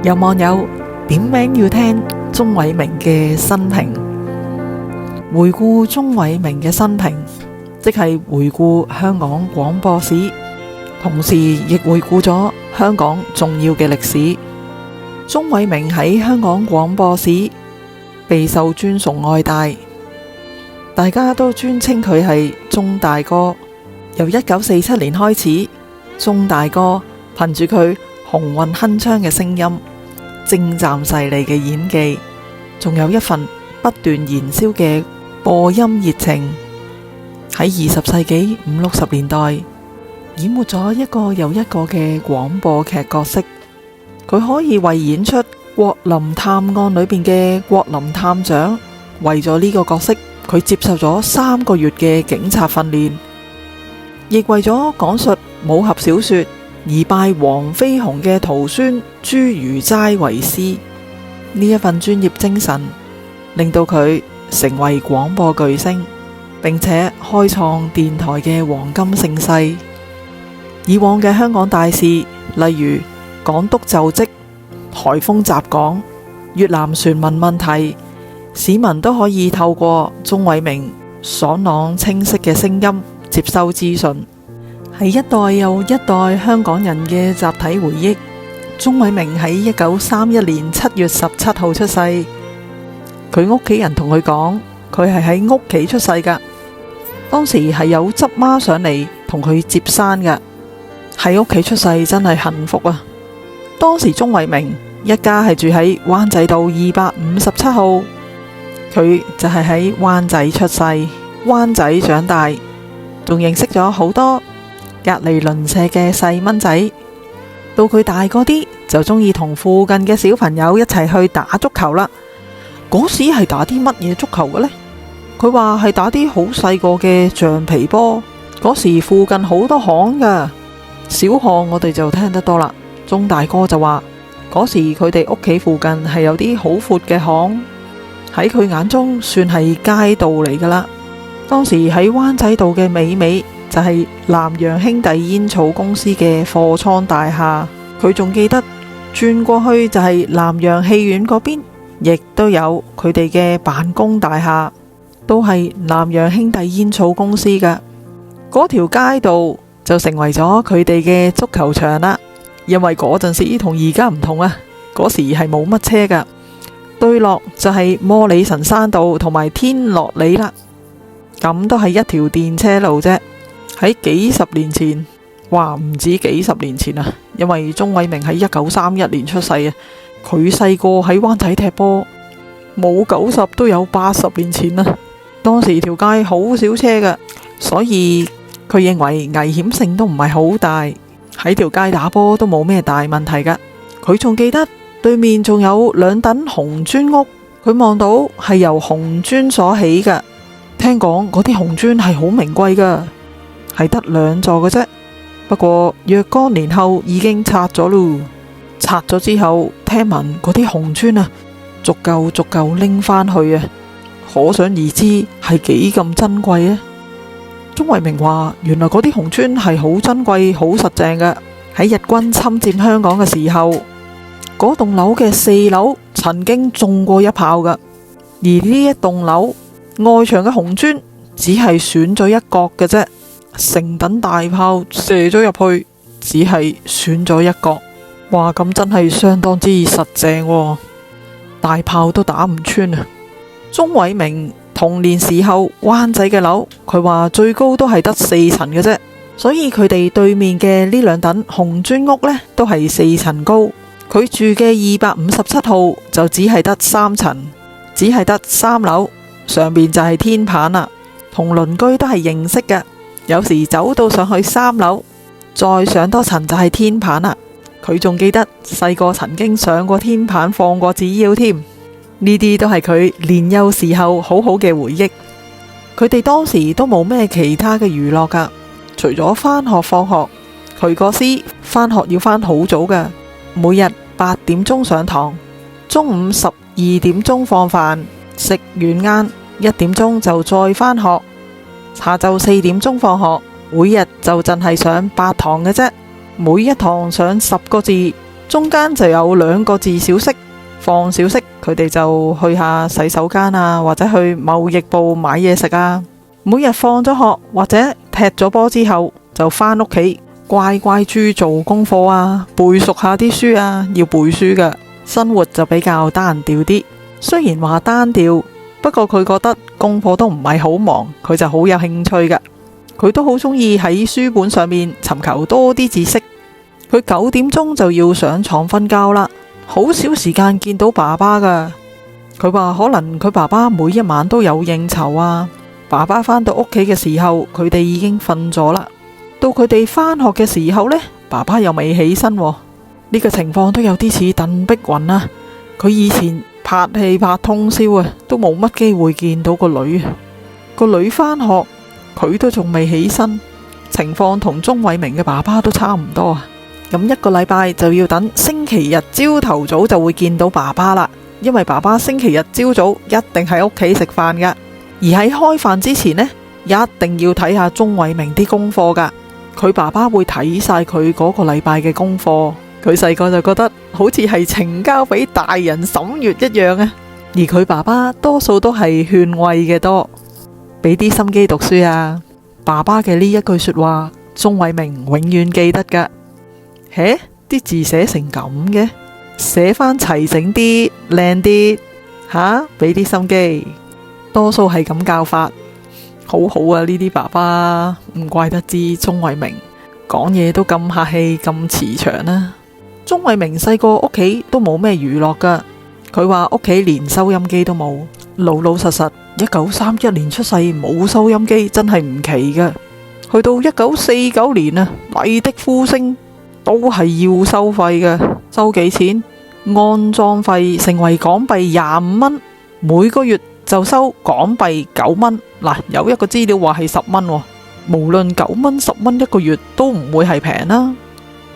有網友點名要聽鍾偉明嘅生平，回顧鍾偉明嘅生平，即係回顧香港廣播史，同時亦回顧咗香港重要嘅歷史。鍾偉明喺香港廣播史備受尊崇愛戴，大家都尊稱佢係鍾大哥。由1947年開始，鍾大哥憑住佢雄渾鏗鏘嘅聲音、精湛細膩嘅演技，仲有一份不斷燃燒嘅播音熱情，喺20世紀50、60年代演活咗一個又一個嘅廣播劇角色。佢可以為演出《國林探案》裏邊嘅國林探長，為咗呢個角色，佢接受咗3個月嘅警察訓練，亦為咗講述武俠小說而拜黃飛鴻嘅徒孫朱如齋為師。呢一份專業精神令到佢成為廣播巨星，並且開創電台嘅黃金盛世。以往嘅香港大事，例如港督就職、颱風襲港、越南船民問題，市民都可以透過鍾偉明爽朗清晰嘅聲音接收資訊，係一代又一代香港人嘅集體回憶。鍾偉明喺1931年7月17號出世，佢屋企人同佢講，佢係喺屋企出世㗎，當時係有執媽上嚟同佢接生㗎。喺屋企出世真係幸福啊！當時鍾偉明一家係住喺灣仔道257號，佢就係喺灣仔出世，灣仔長大，仲認識咗好多隔籬鄰舍嘅細蚊仔。到佢大個啲，就中意同附近嘅小朋友一齊去打足球啦。嗰時係打啲乜嘢足球嘅呢？佢話係打啲好細個嘅橡皮波。嗰時附近好多巷噶，小巷我哋就聽得多啦。鍾大哥就話嗰時佢哋屋企附近係有啲好闊嘅巷，喺佢眼中算係街道嚟噶啦。當時喺灣仔道嘅尾就係南洋兄弟煙草公司嘅貨倉大廈，佢仲記得轉過去就係南洋戲院嗰邊，亦都有佢哋嘅辦公大廈，都係南洋兄弟煙草公司噶。嗰條街道就成為咗佢哋嘅足球場啦。因為嗰陣時同而家唔同啊，嗰時係冇乜車噶，對落就係摩理臣山道同埋天樂里啦，咁都係一條電車路啫。喺幾十年前，話唔止幾十年前啊，因為鍾偉明喺1931年出世啊，佢細個喺灣仔踢波，冇90都有80年前啦。當時條街好少車噶，所以佢認為危險性都唔係好大，喺條街打波都冇咩大問題噶。佢仲記得對面仲有2棟紅磚屋，佢望到係由紅磚所起噶。聽講嗰啲紅磚係好名貴噶，係得2座嘅啫。不過若干年後已經拆咗咯。拆咗之後，聽聞嗰啲紅磚啊，逐嚿拎返去啊，可想而知係幾咁珍貴啊。鍾偉明話原來嗰啲紅磚係好珍貴、好實淨嘅。喺日軍侵佔香港嘅時候，嗰棟樓嘅4樓曾經中過一炮噶，而呢一棟樓外牆嘅紅磚只係損咗一角嘅啫，成等大炮射咗入去，只係損咗一角。哇，咁真係相當之實淨喎，大炮都打唔穿啊！鍾偉明童年時候灣仔嘅樓，佢話最高都係得4層嘅啫，所以佢哋對面嘅呢2棟紅磚屋呢，都係4層高。佢住嘅257號就只係得3層，只係得3樓，上面就係天棚啦。同鄰居都係認識嘅，有時走到上去3樓，再上多層就係天棚啦。佢仲記得細個曾經上過天棚放過紙鷂添，呢啲都係佢年幼時候好好嘅回憶。佢哋當時都冇咩其他嘅娛樂噶，除咗返學放學。佢嗰時返學要返好早噶，每日8點鐘上堂，中午12點鐘放飯，食完晏1點鐘就再返學，下晝4點鐘放學。每日就淨係上8堂嘅啫，每一堂上10個字，中間就有2個字小息，放小息佢哋就去下洗手間啊，或者去貿易部買嘢食啊。每日放咗學或者踢咗波之後，就返屋企乖乖豬做功課啊，背熟下啲書啊，要背書㗎。生活就比較單調啲。雖然話單調，不過佢覺得功課都唔係好忙，佢就好有興趣㗎。佢都好中意喺書本上面尋求多啲知識。佢9點鐘就要上床瞓覺啦，好少時間見到爸爸㗎。佢話可能佢爸爸每一晚都有應酬啊。爸爸返到屋企嘅時候，佢哋已經瞓咗啦。到佢哋返學嘅時候呢，爸爸又未起身喎。呢個情況都有啲似鄧碧雲啊。佢以前拍戲拍通宵啊，都冇乜機會見到個女。個女返學，佢都仲未起身，情況同鍾偉明嘅爸爸都差唔多啊。咁1個禮拜就要等星期日朝頭早就會見到爸爸啦，因為爸爸星期日朝早一定喺屋企食飯噶。而喺開飯之前呢，一定要睇下鍾偉明啲功課噶。佢爸爸會睇晒佢嗰個禮拜嘅功課。佢細個就覺得好似係呈交俾大人審閱一樣啊。而佢爸爸多數都係勸慰嘅多，俾啲心機讀書啊。爸爸嘅呢一句說話，鍾偉明永遠記得噶。啲字寫成咁嘅，寫返齊整啲，靚啲吓，俾啲心機。多數係咁教法，好好啊！呢啲爸爸唔怪得知鍾偉明講嘢都咁客氣，咁慈祥啦。鍾偉明細個屋企都冇咩娛樂噶，佢話屋企連收音機都冇，老老實實。1931年出世冇收音機真係唔奇噶。去到1949年啊，麗的呼聲都係要收費嘅，收幾錢？安裝費成為港幣25蚊，每個月就收港幣9蚊。嗱，有一個資料話係10蚊，無論9蚊10蚊一個月都唔會係平啦。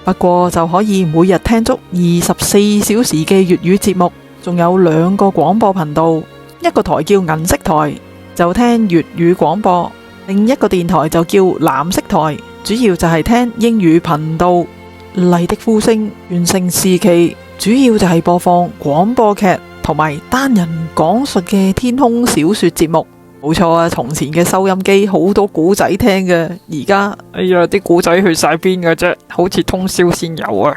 不過就可以每日聽足24小時嘅粵語節目，仲有2個廣播頻道，一個台叫銀色台，就聽粵語廣播；另一個電台就叫藍色台，主要就係聽英語頻道。麗的呼聲全盛時期，主要就係播放廣播劇同埋單人講述嘅天空小說節目。冇錯啊，從前嘅收音機好多古仔聽嘅，而家哎呀啲古仔去晒邊嘅啫，好似通宵先有啊，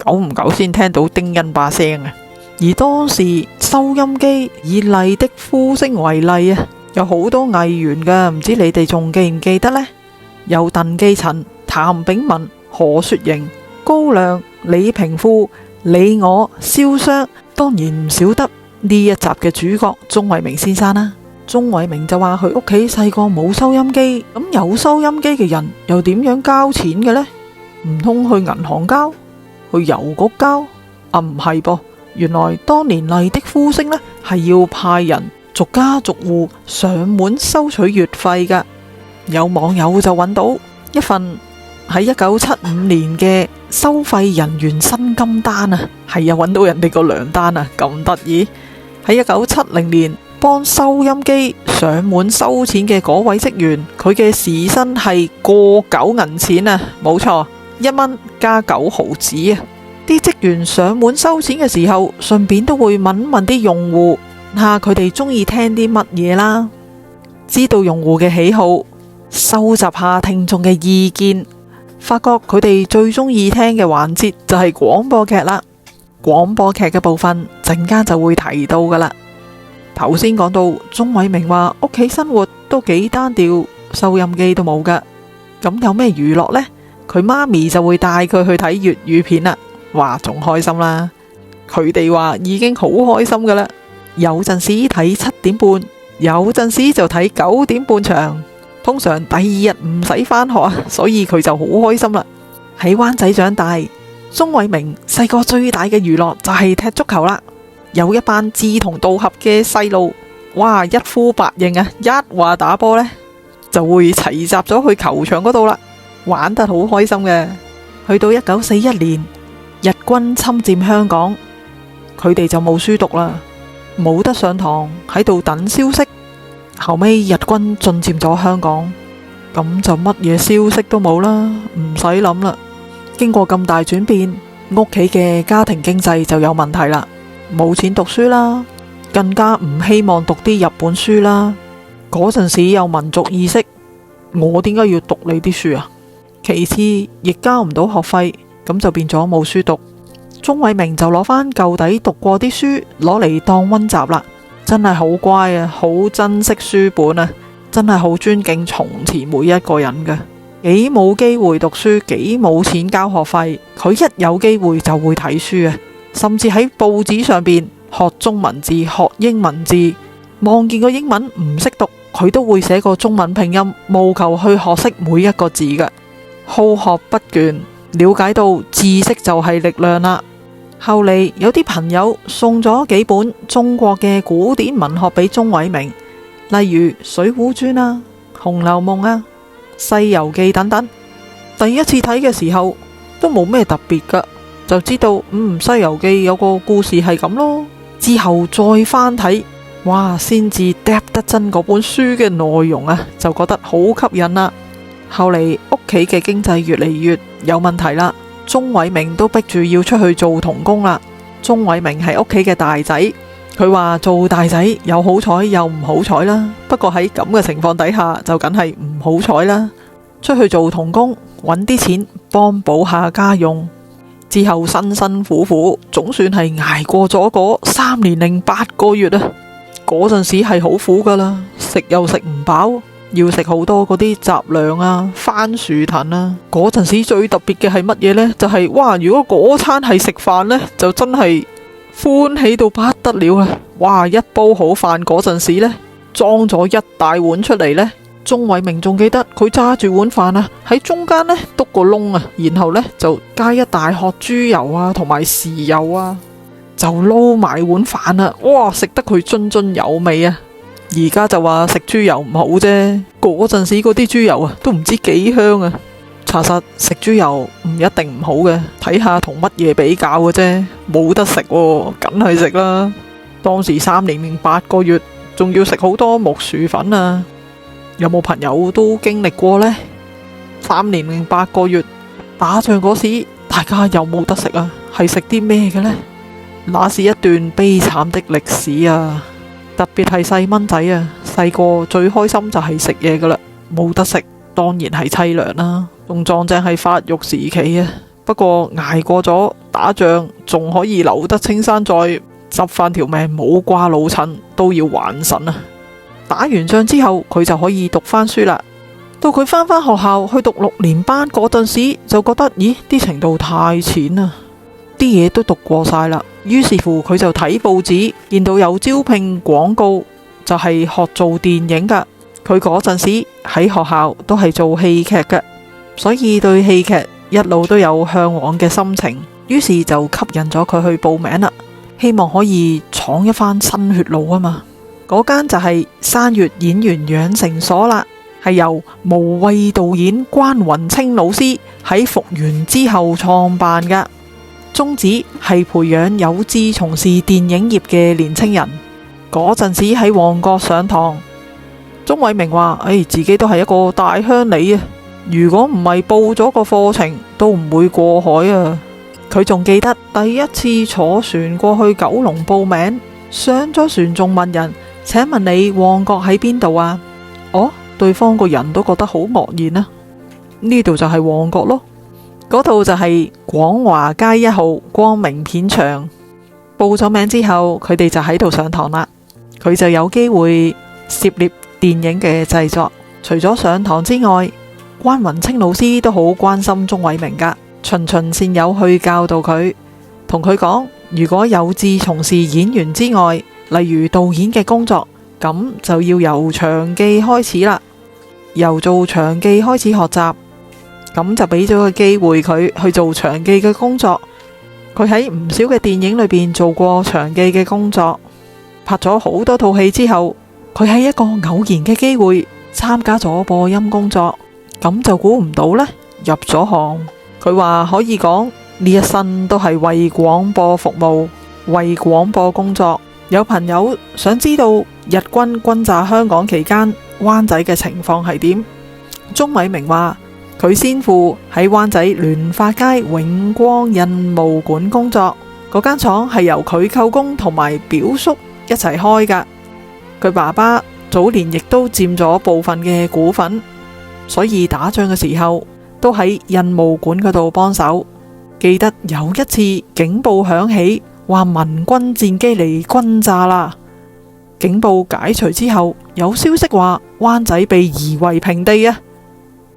久唔久先聽到丁欣把聲啊。而當時收音機以麗的呼聲為例啊，有好多藝員噶，唔知你哋仲記唔記得呢？有鄧寄塵、譚炳文、何雪瑩、高亮、李平富、李我、蕭湘，當然唔少得呢一集嘅主角鍾偉明先生啦。鍾偉明就話佢屋企細個冇收音機，咁有收音機嘅人又點樣交錢嘅呢？唔通去銀行交？去郵局交？啊，唔係噃，原來當年麗的呼聲呢係要派人逐家逐戶上門收取月費噶。有網友就揾到一份喺1975年嘅收費人員薪金單啊，係啊，揾到人哋個糧單啊，咁得意。喺1970年幫收音機上門收錢嘅嗰位職員，佢嘅時薪係過9銀錢啊，冇錯，1蚊加9毫子啊。啲職員上門收錢嘅時候，順便都會問問啲用戶下佢哋中意聽啲乜嘢啦，知道用戶嘅喜好，收集下聽眾嘅意見，發覺佢哋最中意聽嘅環節就係廣播劇啦。廣播劇嘅部分陣間就會提到噶啦。頭先講到鍾偉明話屋企生活都幾單調，收音機都冇噶，咁有咩娛樂呢？佢媽咪就會帶佢去睇粵語片啦，哇，仲開心啦！佢哋話已經好開心噶啦，有陣時睇7點半，有陣時就睇9點半場。通常第2日唔使返學啊，所以佢就好開心啦。喺灣仔長大，鍾偉明細個最大嘅娛樂就係踢足球啦。有一班志同道合嘅細路，哇，一呼百應啊！一話打波呢，就會齊集咗去球場嗰度啦，玩得好開心嘅。去到1941年，日軍侵佔香港，佢哋就冇書讀啦，冇得上堂，喺度等消息。後尾日軍進佔咗香港，咁就乜嘢消息都冇啦，唔使諗啦。經過咁大轉變，屋企嘅家庭經濟就有問題啦，冇錢讀書啦，更加唔希望讀啲日本書啦。嗰陣時有民族意識，我點解要讀你啲書啊？其次亦交唔到學費，咁就變咗冇書讀。鍾偉明就攞返舊底讀過啲書攞嚟當溫習啦，真係好乖啊，好珍惜書本啊，真係好尊敬從前每一個人㗎。幾冇機會讀書，幾冇錢交學費，佢一有機會就會睇書啊，甚至喺報紙上邊學中文字、學英文字，望見個英文唔識讀，佢都會寫個中文拼音，務求去學識每一個字㗎。好學不倦，了解到知識就係力量啦。後嚟有啲朋友送咗幾本中國嘅古典文學俾鍾偉明，例如《水滸傳》啊、《紅樓夢》啊、《西遊記》等等。第一次睇嘅時候都冇咩特別㗎，就知道《西遊記》有個故事係咁咯。之後再翻睇，哇，先至嗒得真嗰本書嘅內容啊，就覺得好吸引啦。後嚟屋企嘅經濟越嚟越有問題啦，鍾偉明都逼住要出去做童工啦。鍾偉明係屋企嘅大仔，佢話做大仔有好彩又唔好彩啦。不過喺咁嘅情況底下，就梗係唔好彩啦。出去做童工，揾啲錢幫補下家用，之後辛辛苦苦，總算係捱過咗嗰3年零8個月啊！嗰陣時係好苦噶啦，食又食唔飽，要食好多嗰啲雜糧啊、番薯藤啊。嗰陣時最特別嘅係乜嘢呢？就係哇！如果嗰餐係食飯呢，就真係歡喜到不得了啊！哇！一煲好飯嗰陣時呢，裝咗一大碗出嚟呢。鍾偉明仲記得佢揸住碗飯啊，喺中間呢篤個窿啊，然後呢就加一大殼豬油啊，同埋豉油啊，就撈埋碗飯啊！哇，食得佢津津有味啊！而家就話食豬油唔好啫，嗰陣時嗰啲豬油啊，都唔知幾香啊！查實食豬油唔一定唔好嘅，睇下同乜嘢比較嘅啫，冇得食喎，梗係食啦。當時3年零8個月，仲要食好多木薯粉啊！有冇朋友都經歷過呢？3年零8個月打仗嗰時，大家有冇得食啊？係食啲咩嘅呢？那是一段悲慘的歷史啊！特別係細蚊仔啊，細個最開心就係食嘢噶啦，冇得食當然係淒涼啦。仲撞正係發育時期啊，不過捱過咗打仗，仲可以留得青山在，執翻條命冇掛老襯都要還神啊！打完仗之後，佢就可以讀返書啦。到佢返學校去讀6年班嗰陣時，就覺得咦，啲程度太淺啦，啲嘢都讀過晒啦。於是乎佢就睇報紙，見到有招聘廣告，就係學做電影噶。佢嗰陣時喺學校都係做戲劇嘅，所以對戲劇一路都有向往嘅心情。於是就吸引咗佢去報名啦，希望可以闖一番新血路啊嘛。嗰間就係山粵演員養成所啦，係由無畏導演關雲清老師喺復原之後創辦噶，宗旨係培養有志從事電影業嘅年青人。嗰陣時喺旺角上堂，鍾偉明話：自己都係一個大鄉里啊，如果唔係報咗個課程，都唔會過海啊。佢仲記得第一次坐船過去九龍報名，上咗船仲問人：請問你旺角喺邊度啊？對方個人都覺得好愕然啊。呢度就係旺角咯，嗰度就係廣華街1號光明片場。報咗名之後，佢哋就喺度上堂啦。佢就有機會涉獵電影嘅製作。除咗上堂之外，關雲清老師都好關心鍾偉明噶，循循善誘去教導佢，同佢講：如果有志從事演員之外，例如導演嘅工作，咁就要由場記開始啦。由做場記開始學習，咁就俾咗個機會佢去做場記嘅工作。佢喺唔少嘅電影裏邊做過場記嘅工作，拍咗好多套戲之後，佢喺一個偶然嘅機會參加咗播音工作，咁就估唔到呢，入咗行。佢話可以講呢一生都係為廣播服務，為廣播工作。有朋友想知道日軍轟炸香港期間灣仔嘅情況係點？鍾偉明話佢先父喺灣仔聯發街永光印務館工作，嗰間廠係由佢舅公同埋表叔一齊開噶。佢爸爸早年亦都佔咗部分嘅股份，所以打仗嘅時候都喺印務館嗰度幫手。記得有一次警報響起，話民軍戰機嚟轟炸啦。警報解除之後，有消息話灣仔被夷為平地啊！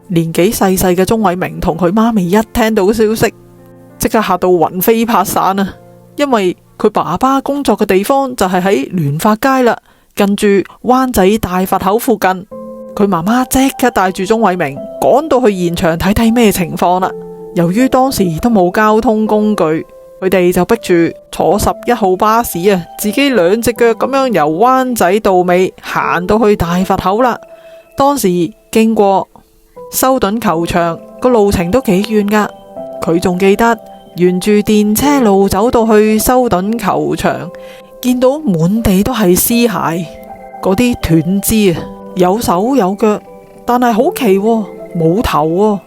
年紀細細嘅鍾偉明同佢媽咪一聽到消息，即刻嚇到魂飛魄散啊！因為佢爸爸工作嘅地方就係喺聯發街啦，近住灣仔大佛口附近。佢媽媽即刻帶住鍾偉明趕到去現場睇睇咩情況啦。由於當時都冇交通工具，佢哋就逼住坐11號巴士啊，自己兩隻腳咁樣由灣仔到尾行到去大佛口啦。當時經過修頓球場，個路程都幾遠噶。佢仲記得沿住電車路走到去修頓球場，見到滿地都係屍骸，嗰啲斷肢啊，有手有腳，但係好奇冇頭喎。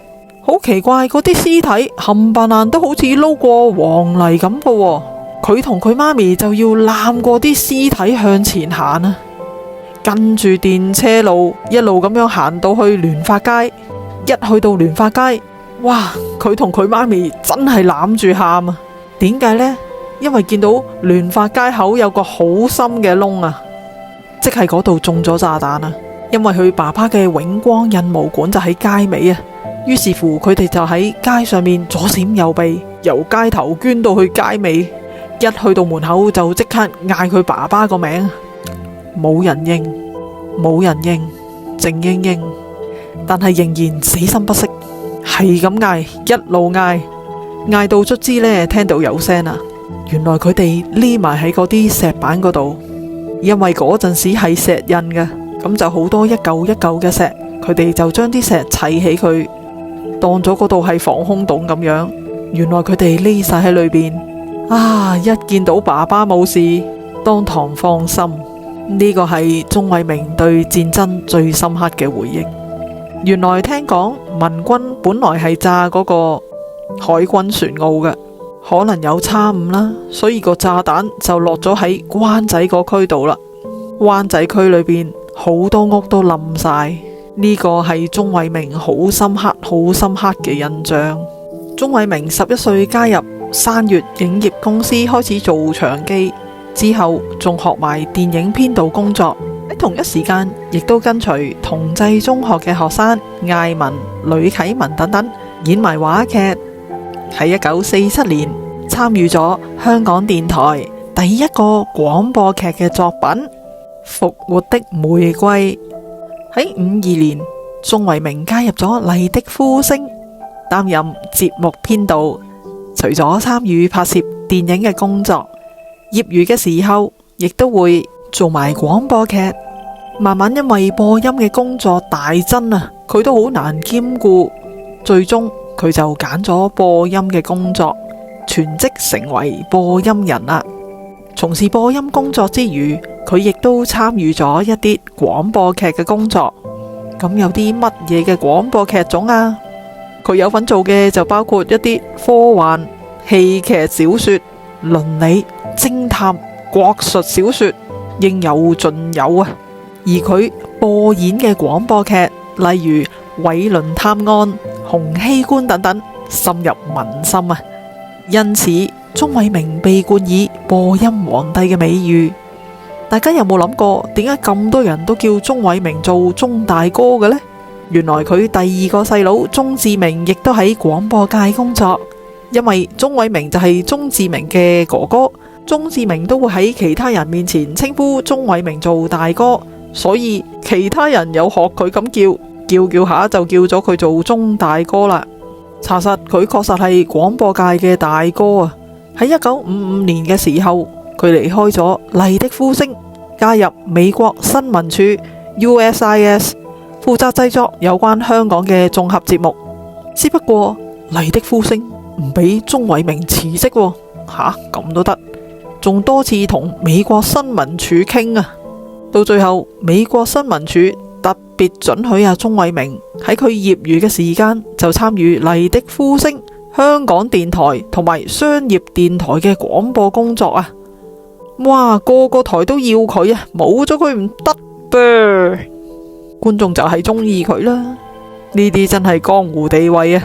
好奇怪，嗰啲屍體冚唪唥都好似撈過黃泥咁嘅。佢同佢媽咪就要攬過啲屍體向前行啊，跟住電車路一路咁樣行到去聯發街。一去到聯發街，哇！佢同佢媽咪真係攬住喊啊！點解呢？因為見到聯發街口有個好深嘅窿啊，即係嗰度中咗炸彈啊！因為佢爸爸嘅永光印務館就喺街尾啊。於是乎，佢哋就喺街上面左閃右避，由街頭捐到去街尾。一去到門口就即刻嗌佢爸爸個名，冇人應，冇人應，靜英英，但係仍然死心不息，係咁嗌，一路嗌，嗌到卒之呢，聽到有聲啦。原來佢哋匿埋喺嗰啲石板嗰度，因為嗰陣時係石印嘅，咁就好多一嚿一嚿嘅石，佢哋就將啲石砌起佢，當咗嗰度係防空洞咁樣。原來佢哋匿晒喺裏邊，一見到爸爸冇事，當堂放心。呢個係鍾偉明對戰爭最深刻嘅回憶。原來聽講民軍本來係炸嗰個海軍船澳嘅，可能有差誤啦，所以個炸彈就落咗喺灣仔個區度啦。灣仔區裏邊好多屋都冧晒。呢個係鍾偉明好深刻、好深刻嘅印象。鍾偉明11歲加入山月影業公司開始做場記，之後仲學埋電影編導工作。喺同一時間，亦都跟隨同濟中學嘅學生艾文、呂啟文等等演埋話劇。喺1947年參與咗香港電台第一個廣播劇嘅作品《復活的玫瑰》。喺52年，鍾偉明加入咗麗的呼聲，擔任節目編導。除咗參與拍攝電影嘅工作，業餘嘅時候亦都會做埋廣播劇。慢慢因為播音嘅工作大增啊，佢都好難兼顧，最終佢就揀咗播音嘅工作，全職成為播音人啦。從事播音工作之餘，佢亦都參與咗一啲廣播劇嘅工作。咁有啲乜嘢嘅廣播劇種啊？佢有份做嘅就包括一啲科幻、戲劇小說、倫理、偵探、國術小說，應有盡有啊。而佢播演嘅廣播劇，例如《偉倫探案》、《洪熙官》等等，深入民心啊。因此，鍾偉明被冠以播音皇帝嘅美譽。大家有冇諗過，點解咁多人都叫鍾偉明做鍾大哥嘅呢？原來佢第二個細佬鍾志明亦都喺廣播界工作，因為鍾偉明就係鍾志明嘅哥哥，鍾志明都會喺其他人面前稱呼鍾偉明做大哥，所以其他人有學佢咁叫下就叫咗佢做鍾大哥啦。查實佢確實係廣播界嘅大哥啊！喺1955年嘅時候，佢離開咗麗的呼聲，加入美國新聞處 USIS， 負責製作有關香港嘅綜合節目。只不過麗的呼聲唔俾鍾偉明辭職喎，咁都得，仲多次同美國新聞處傾啊。到最後美國新聞處特別准許鍾偉明喺佢業餘嘅時間就參與麗的呼聲、香港電台同埋商業電台嘅廣播工作啊！哇，個個台都要佢啊，冇咗佢唔得噃。觀眾就係中意佢啦，呢啲真係江湖地位啊！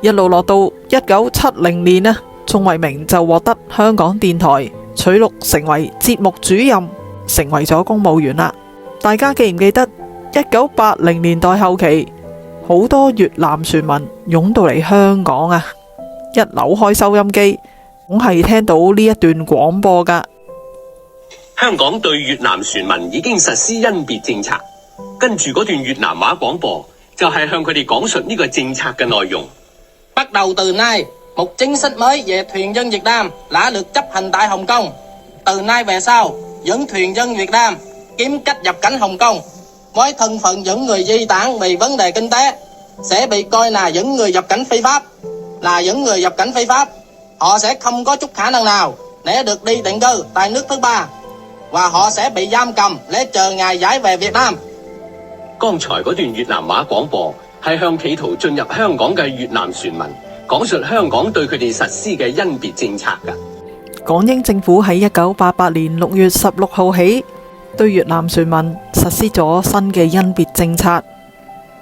一路落到1970年啊，鍾偉明就獲得香港電台取錄成為節目主任，成為咗公務員啦。大家記唔記得1980年代後期好多越南船民湧到嚟香港啊？一扭開收音機，總係聽到呢一段廣播噶。香港對越南船民已經實施甄別政策，跟住嗰段越南話廣播就係向佢哋講述呢個政策嘅內容。bắt đầu từ nay, một chính sách mới về thuyền dân Việt Nam đã được chấp hành tại Hồng Kông. Từ nay về sau, những thuyền dân Việt Nam kiếm cách nhập cảnh Hồng Kông với thân phận những người di tản vì vấn đề kinh tế sẽ bị coi là những người nhập cảnh phi pháp. Là những người nhập cảnh phi pháp, họ sẽ không có chút khả năng nào để được đi định cư tại nước thứ ba, và họ sẽ bị giam cầm để chờ ngày giải về Việt Nam。剛才嗰段越南話廣播係向企圖進入香港嘅越南船民講述香港對佢哋實施嘅甄別政策㗎。港英政府喺1988年6月16號起，對越南船民實施咗新嘅甄別政策。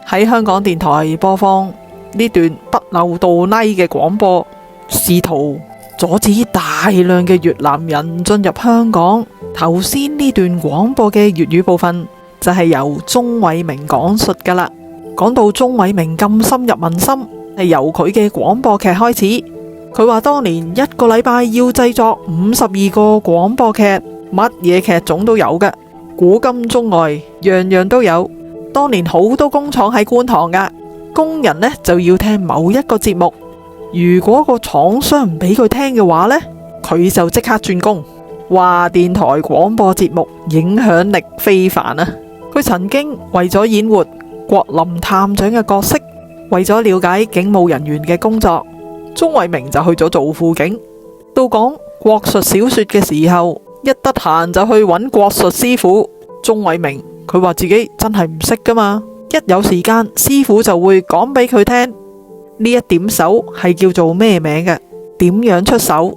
喺香港電台播放呢段不漏道拉嘅廣播，試圖阻止大量嘅越南人進入香港。頭先呢段廣播嘅粵語部分就係由鍾偉明講述噶啦。講到鍾偉明咁深入民心，係由佢嘅廣播劇開始。佢話當年一個禮拜要製作52個廣播劇，乜嘢劇種都有嘅，古今中外樣樣都有。當年好多工廠喺觀塘噶，工人呢就要聽某一個節目，如果個廠商唔俾佢聽嘅話呢，佢就即刻轉工。話電台廣播節目影響力非凡啊！佢曾經為咗演活國林探長嘅角色，為咗了解警務人員嘅工作，鍾偉明就去咗做輔警。到講國術小說嘅時候，一得閒就去揾國術師傅。鍾偉明佢話自己真係唔識噶嘛，一有時間師傅就會講俾佢聽呢一點手係叫做咩名嘅，點樣出手，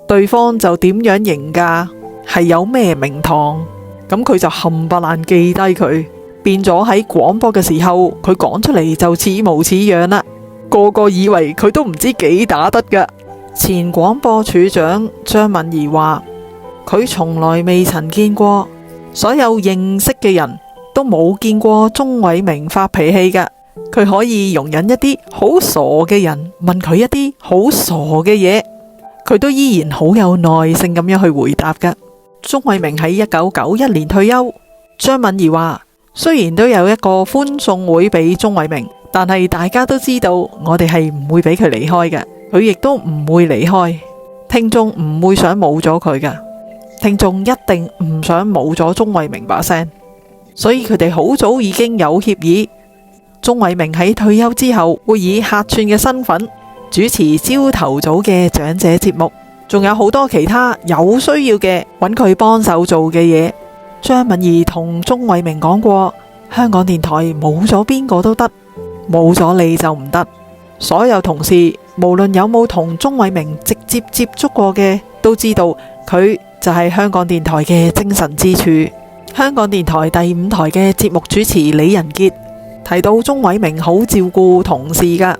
對方就點樣贏㗎，係有咩名堂，咁佢就冚唪唥記低佢，變咗喺廣播嘅時候，佢講出嚟就似模似樣啦，個個以為佢都唔知幾打得㗎。前廣播處長張敏儀話，佢從來未曾見過，所有認識嘅人都冇見過鍾偉明發脾氣㗎，佢可以容忍一啲好傻嘅人問佢一啲好傻嘅嘢，佢都依然好有耐性咁樣去回答㗎。鍾偉明喺1991年退休，張敏儀話雖然都有一個歡送會俾鍾偉明，但係大家都知道我哋係唔會俾佢離開嘅，佢亦都唔會離開，聽眾唔會想冇咗佢㗎，聽眾一定唔想冇咗鍾偉明把聲，所以佢哋好早已經有協議，鍾偉明喺退休之後會以客串嘅身份主持朝頭早嘅長者節目，仲有好多其他有需要嘅揾佢幫手做嘅嘢。張敏儀同鍾偉明講過，香港電台冇咗邊個都得，冇咗你就唔得。所有同事無論有冇同鍾偉明直接接觸過嘅，都知道佢就係香港電台嘅精神支柱。香港電台第5台嘅節目主持李仁傑提到鍾偉明好照顧同事㗎，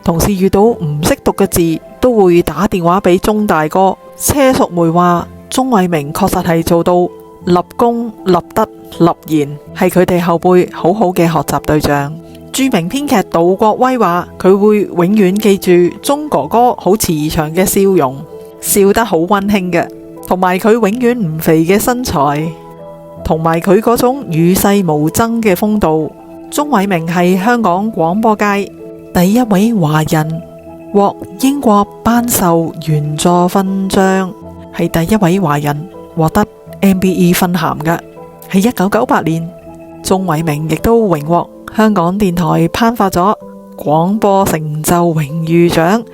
同事遇到唔識讀嘅字都會打電話俾鍾大哥。車淑梅話鍾偉明確實係做到立功立德立言，係佢哋後輩好好嘅學習對象。著名編劇杜國威話佢會永遠記住鍾哥哥好慈祥嘅笑容，笑得好溫馨嘅，同埋佢永遠唔肥嘅身材，同埋佢嗰種與世無爭嘅風度。鍾偉明係香港廣播界第一位華人獲英國頒授員佐勳章，係第一位華人獲得 MBE 勳銜嘅。喺1998年，鍾偉明亦都榮獲香港電台頒發咗廣播成就榮譽獎，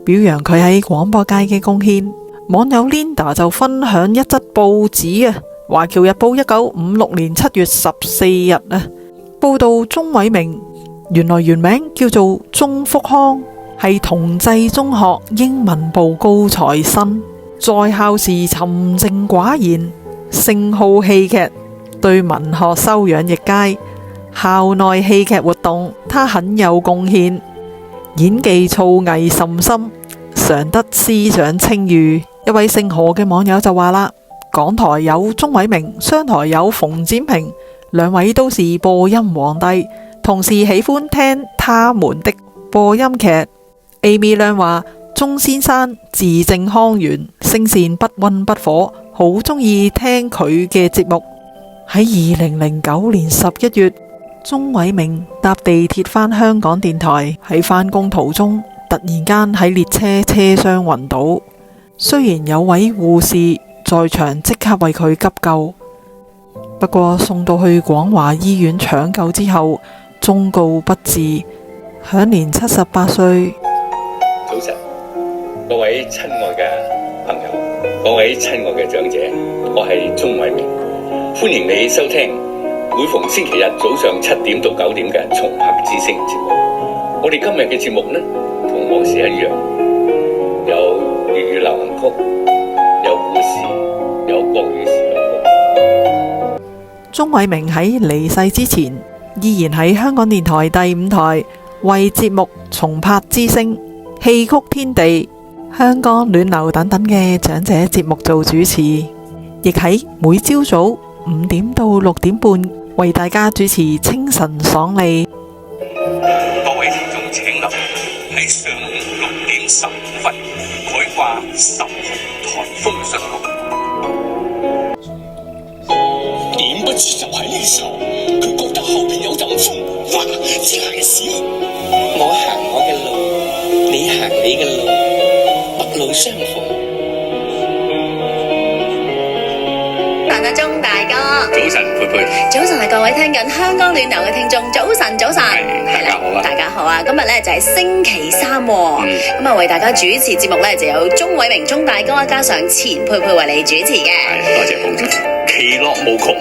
表揚佢喺廣播界嘅貢獻。網友 Linda 就分享一則報紙啊，《華僑日報》1956年7月14日啊，報道鍾偉明原來原名叫做鍾福康，係同濟中學英文部高材生，在校時沉靜寡言，性好戲劇，對文學修養亦佳。校內戲劇活動他很有貢獻，演技造詣甚深，常得師長稱譽。一位姓何嘅網友就話啦，港台有鍾偉明，商台有馮展平，兩位都是播音皇帝，同時喜歡聽他們的播音劇。Amy 亮話，鍾先生字正腔圓，聲線不溫不火，好中意聽佢嘅節目。喺2009年11月，鍾偉明搭地鐵返香港電台，喺返工途中突然間喺列車車廂暈倒，雖然有位護士在場即刻為佢急救，不過送到去廣華醫院搶救之後，終告不治，享年78歲。早晨，各位親愛嘅朋友，各位親愛嘅長者，我係鍾偉明，歡迎你收聽每逢星期日早上7點到9點嘅重拍之聲節目。我哋今日嘅節目呢，同往時一樣，有粵語流行曲，有故事，有國語時曲。鍾偉明喺離世之前，依然喺香港電台第5台為節目重拍之聲、戲曲天地、香港暖流等等嘅長者節目做主持，亦喺每朝早5點到6點半為大家主持清晨爽利。各位聽眾請留意，喺上午6點15分改掛10號颱風信號。點不知就喺呢時候，佢覺得後邊有陣風，哇！即係閃。我行我嘅路，你行你嘅路，不路相逢。晨啊，鍾大哥！早晨，佩佩。早晨啊，各位聽緊香港暖流嘅聽眾，早晨，早晨。大家好啊！大家好啊！今日咧就係星期3，咁啊為大家主持節目咧就有鍾偉明鍾大哥，加上錢佩佩為你主持嘅。多謝捧場，其樂無窮。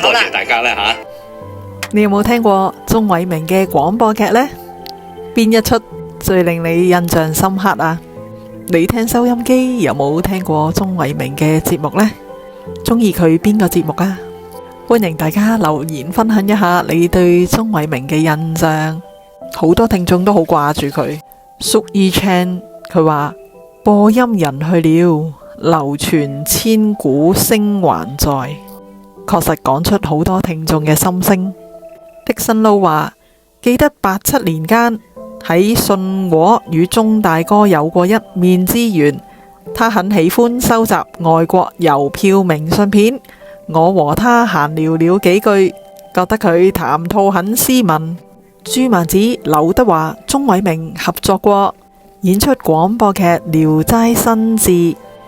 好啦，多謝大家咧吓。你有冇聽過鍾偉明嘅廣播劇呢？邊一出最令你印象深刻啊？你聽收音機有冇聽過鍾偉明嘅節目呢？中意佢邊個節目啊？歡迎大家留言分享一下你對鍾偉明嘅印象。好多聽眾都好掛住佢。Suki Chan 佢話播音人去了，流傳千古聲還在。確實講出好多聽眾嘅心聲。Dixon Low 話記得87年間喺信和與鍾大哥有過一面之緣。他很喜歡收集外國郵票明信片，我和他閒聊了幾句，覺得佢談吐很斯文。朱萬子、劉德華、鍾偉明合作過，演出廣播劇《聊齋新志》，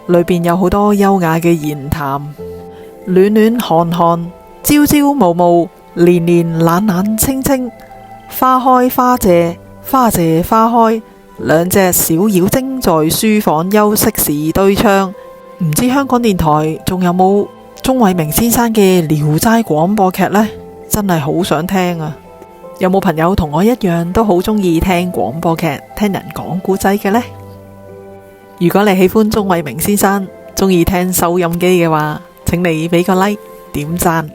裏邊有好多優雅嘅言談。暖暖寒寒，朝朝暮暮，年年冷冷清清，花開花謝，花謝花開。兩隻小妖精在書房休息時對唱，唔知香港電台仲有冇鍾偉明先生嘅《聊齋》廣播劇呢？真係好想聽啊！有冇朋友同我一樣都好中意聽廣播劇、聽人講故仔嘅呢？如果你喜歡鍾偉明先生，中意聽收音機嘅話，請你俾個 like、點讚、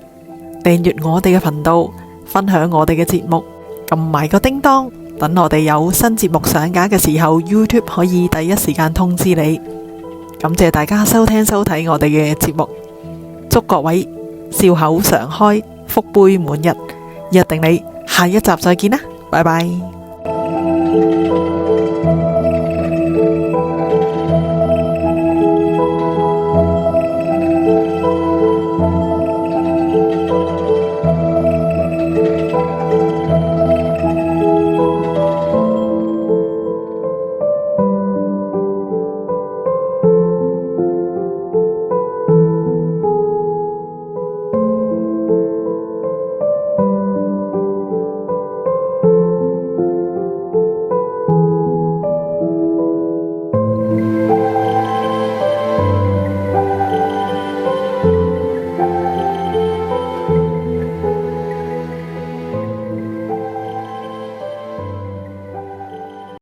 訂閱我哋嘅頻道，分享我哋嘅節目，撳埋個叮當。等我哋有新節目上架嘅時候 YouTube 可以第一時間通知你。感謝大家收聽收睇我哋嘅節目，祝各位笑口常開，福杯滿溢，約定你下一集再見啦，拜拜。